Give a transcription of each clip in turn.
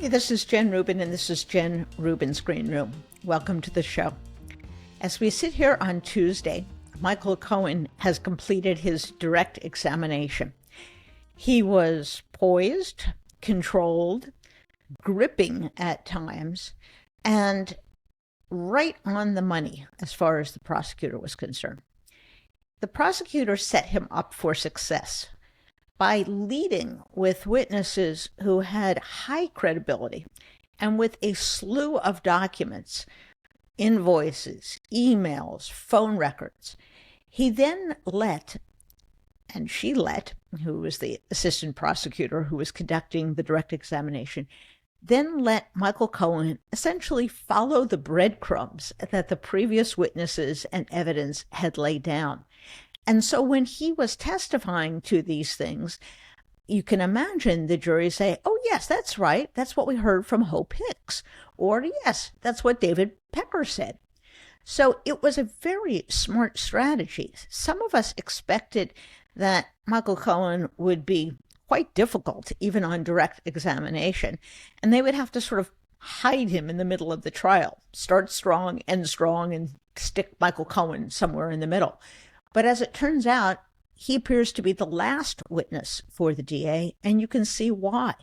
Hey, this is Jen Rubin, and this is Jen Rubin's Green Room. Welcome to the show. As we sit here on Tuesday, Michael Cohen has completed his direct examination. He was poised, controlled, gripping at times, and right on the money as far as the prosecutor was concerned. The prosecutor set him up for success by leading with witnesses who had high credibility and with a slew of documents, invoices, emails, phone records. He then she let, who was the assistant prosecutor who was conducting the direct examination, then let Michael Cohen essentially follow the breadcrumbs that the previous witnesses and evidence had laid down. And so when he was testifying to these things, you can imagine the jury say, oh, yes, that's right. That's what we heard from Hope Hicks. Or, yes, that's what David Pecker said. So it was a very smart strategy. Some of us expected that Michael Cohen would be quite difficult, even on direct examination, and they would have to sort of hide him in the middle of the trial, start strong, end strong, and stick Michael Cohen somewhere in the middle. But as it turns out, he appears to be the last witness for the DA, and you can see why.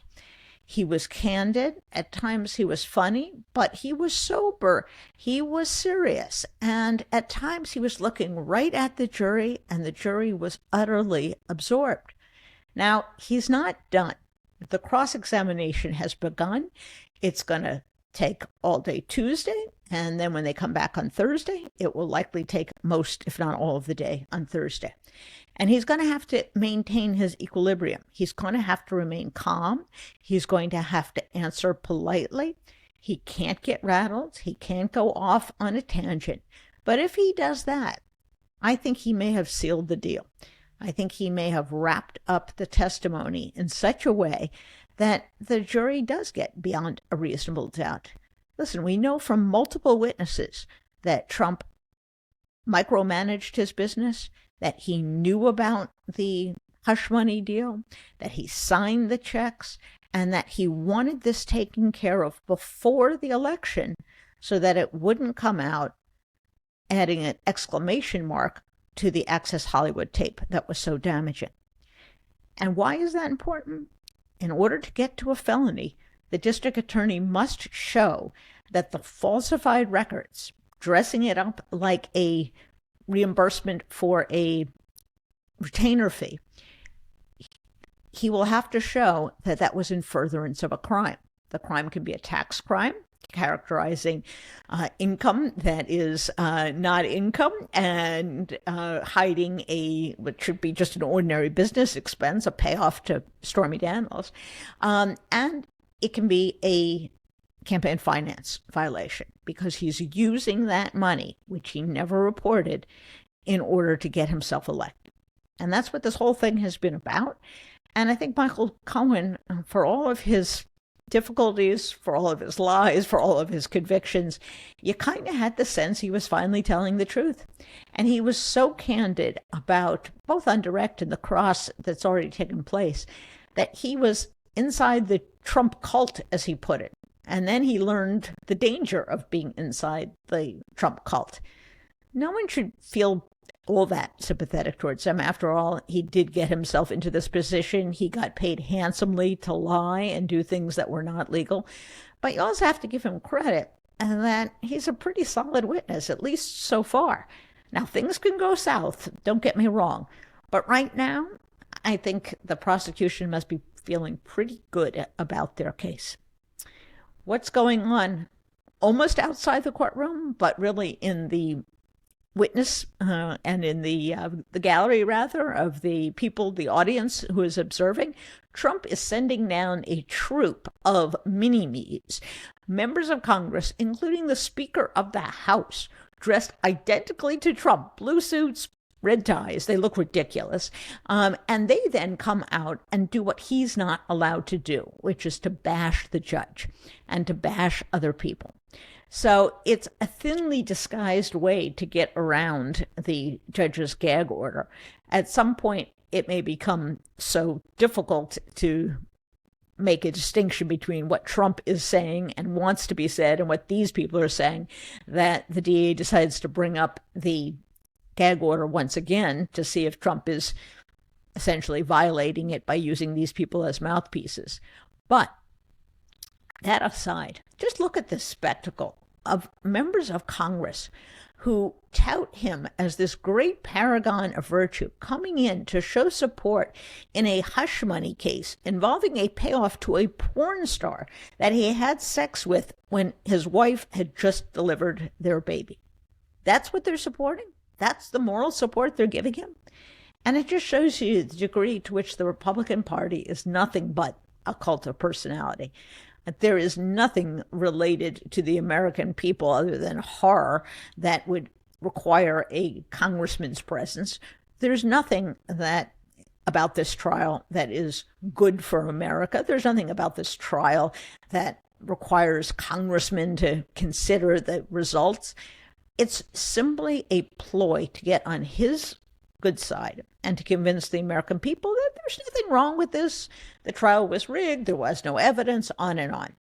He was candid. At times he was funny, but he was sober. He was serious. And at times he was looking right at the jury, and the jury was utterly absorbed. Now, he's not done. The cross-examination has begun. It's going to take all day Tuesday, and then when they come back on Thursday, it will likely take most, if not all, of the day on Thursday. And he's going to have to maintain his equilibrium. He's going to have to remain calm. He's going to have to answer politely. He can't get rattled. He can't go off on a tangent. But if he does that, I think he may have sealed the deal. I think he may have wrapped up the testimony in such a way that the jury does get beyond a reasonable doubt. Listen, we know from multiple witnesses that Trump micromanaged his business, that he knew about the hush money deal, that he signed the checks, and that he wanted this taken care of before the election so that it wouldn't come out, adding an exclamation mark to the Access Hollywood tape that was so damaging. And why is that important? In order to get to a felony, the district attorney must show that the falsified records, dressing it up like a reimbursement for a retainer fee, he will have to show that that was in furtherance of a crime. The crime can be a tax crime, characterizing income that is not income, and hiding what should be just an ordinary business expense, a payoff to Stormy Daniels. And it can be a campaign finance violation because he's using that money, which he never reported, in order to get himself elected. And that's what this whole thing has been about. And I think Michael Cohen, for all of his difficulties, for all of his lies, for all of his convictions, you kind of had the sense he was finally telling the truth. And he was so candid about, both on direct and the cross that's already taken place, that he was inside the Trump cult, as he put it. And then he learned the danger of being inside the Trump cult. No one should feel all that sympathetic towards him. After all, he did get himself into this position. He got paid handsomely to lie and do things that were not legal. But you also have to give him credit and that he's a pretty solid witness, at least so far. Now, things can go south, don't get me wrong. But right now, I think the prosecution must be feeling pretty good about their case. What's going on almost outside the courtroom, but really in the witness and in the gallery, rather, of the people, the audience who is observing, Trump is sending down a troop of mini-me's, members of Congress, including the Speaker of the House, dressed identically to Trump, blue suits, red ties. They look ridiculous. And they then come out and do what he's not allowed to do, which is to bash the judge and to bash other people. So it's a thinly disguised way to get around the judge's gag order. At some point, it may become so difficult to make a distinction between what Trump is saying and wants to be said and what these people are saying, that the DA decides to bring up the gag order once again to see if Trump is essentially violating it by using these people as mouthpieces. But that aside, just look at this spectacle of members of Congress who tout him as this great paragon of virtue, coming in to show support in a hush money case involving a payoff to a porn star that he had sex with when his wife had just delivered their baby. That's what they're supporting? That's the moral support they're giving him? And it just shows you the degree to which the Republican Party is nothing but a cult of personality. There is nothing related to the American people other than horror that would require a congressman's presence. There's nothing about this trial that is good for America. There's nothing about this trial that requires congressmen to consider the results. It's simply a ploy to get on his good side and to convince the American people that there's nothing wrong with this. The trial was rigged. There was no evidence, on and on.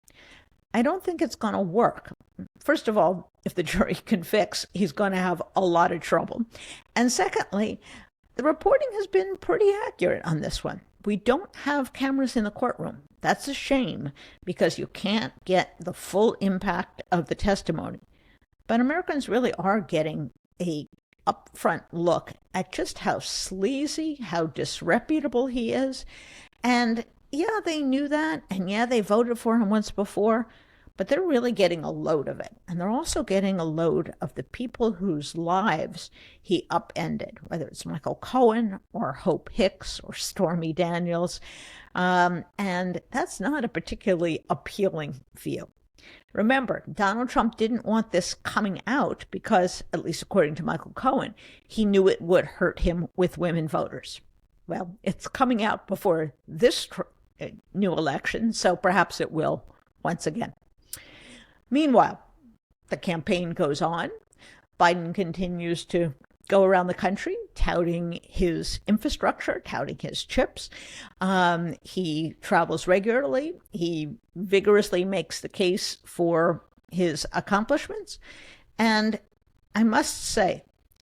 I don't think it's going to work. First of all, if the jury convicts, he's going to have a lot of trouble. And secondly, the reporting has been pretty accurate on this one. We don't have cameras in the courtroom. That's a shame because you can't get the full impact of the testimony. But Americans really are getting a upfront look at just how sleazy, how disreputable he is. And yeah, they knew that. And yeah, they voted for him once before. But they're really getting a load of it. And they're also getting a load of the people whose lives he upended, whether it's Michael Cohen or Hope Hicks or Stormy Daniels. And that's not a particularly appealing view. Remember, Donald Trump didn't want this coming out because, at least according to Michael Cohen, he knew it would hurt him with women voters. Well, it's coming out before this new election, so perhaps it will once again. Meanwhile, the campaign goes on. Biden continues to go around the country touting his infrastructure, touting his chips. He travels regularly. He vigorously makes the case for his accomplishments. And I must say,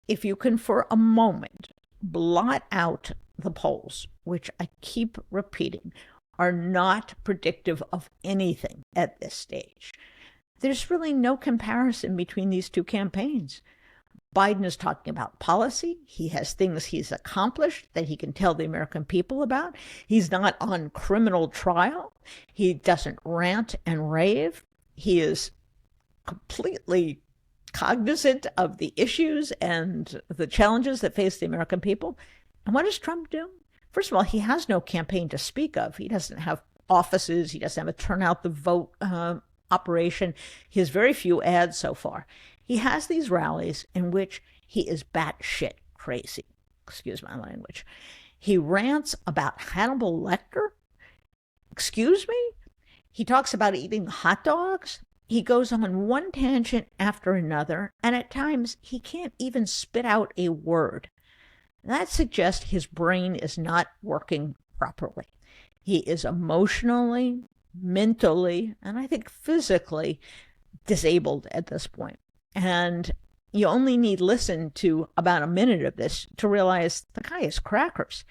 if you can for a moment blot out the polls, which I keep repeating, are not predictive of anything at this stage, there's really no comparison between these two campaigns. Biden is talking about policy. He has things he's accomplished that he can tell the American people about. He's not on criminal trial. He doesn't rant and rave. He is completely cognizant of the issues and the challenges that face the American people. And what does Trump do? First of all, he has no campaign to speak of. He doesn't have offices. He doesn't have a turnout the vote operation. He has very few ads so far. He has these rallies in which he is batshit crazy. Excuse my language. He rants about Hannibal Lecter. Excuse me? He talks about eating hot dogs. He goes on one tangent after another, and at times he can't even spit out a word. That suggests his brain is not working properly. He is emotionally, mentally, and I think physically disabled at this point. And you only need listen to about a minute of this to realize the guy is crackers.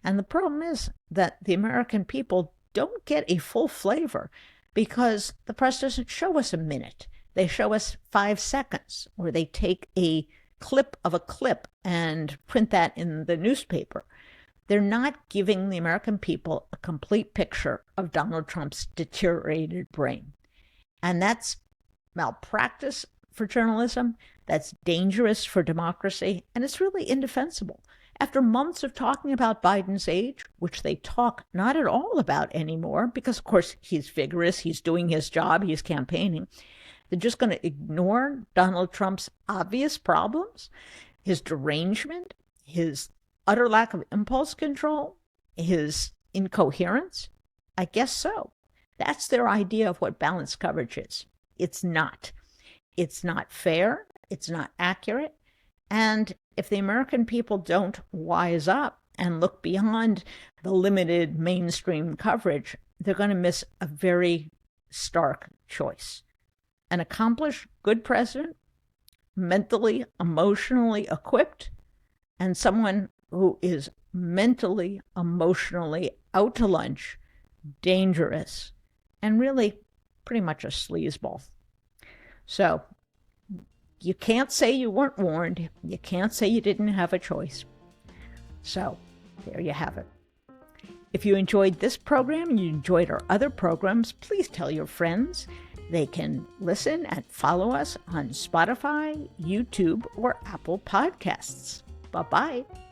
And the problem is that the American people don't get a full flavor because the press doesn't show us a minute. They show us 5 seconds, or they take a clip of a clip and print that in the newspaper. They're not giving the American people a complete picture of Donald Trump's deteriorated brain. And that's malpractice for journalism, that's dangerous for democracy, and it's really indefensible. After months of talking about Biden's age, which they talk not at all about anymore, because of course he's vigorous, he's doing his job, he's campaigning, they're just going to ignore Donald Trump's obvious problems, his derangement, his utter lack of impulse control, his incoherence? I guess so. That's their idea of what balanced coverage is. It's not. It's not fair. It's not accurate. And if the American people don't wise up and look beyond the limited mainstream coverage, they're going to miss a very stark choice. An accomplished, good president, mentally, emotionally equipped, and someone who is mentally, emotionally out to lunch, dangerous, and really pretty much a sleazeball. So you can't say you weren't warned. You can't say you didn't have a choice. So there you have it. If you enjoyed this program and you enjoyed our other programs, please tell your friends. They can listen and follow us on Spotify, YouTube, or Apple Podcasts. Bye-bye.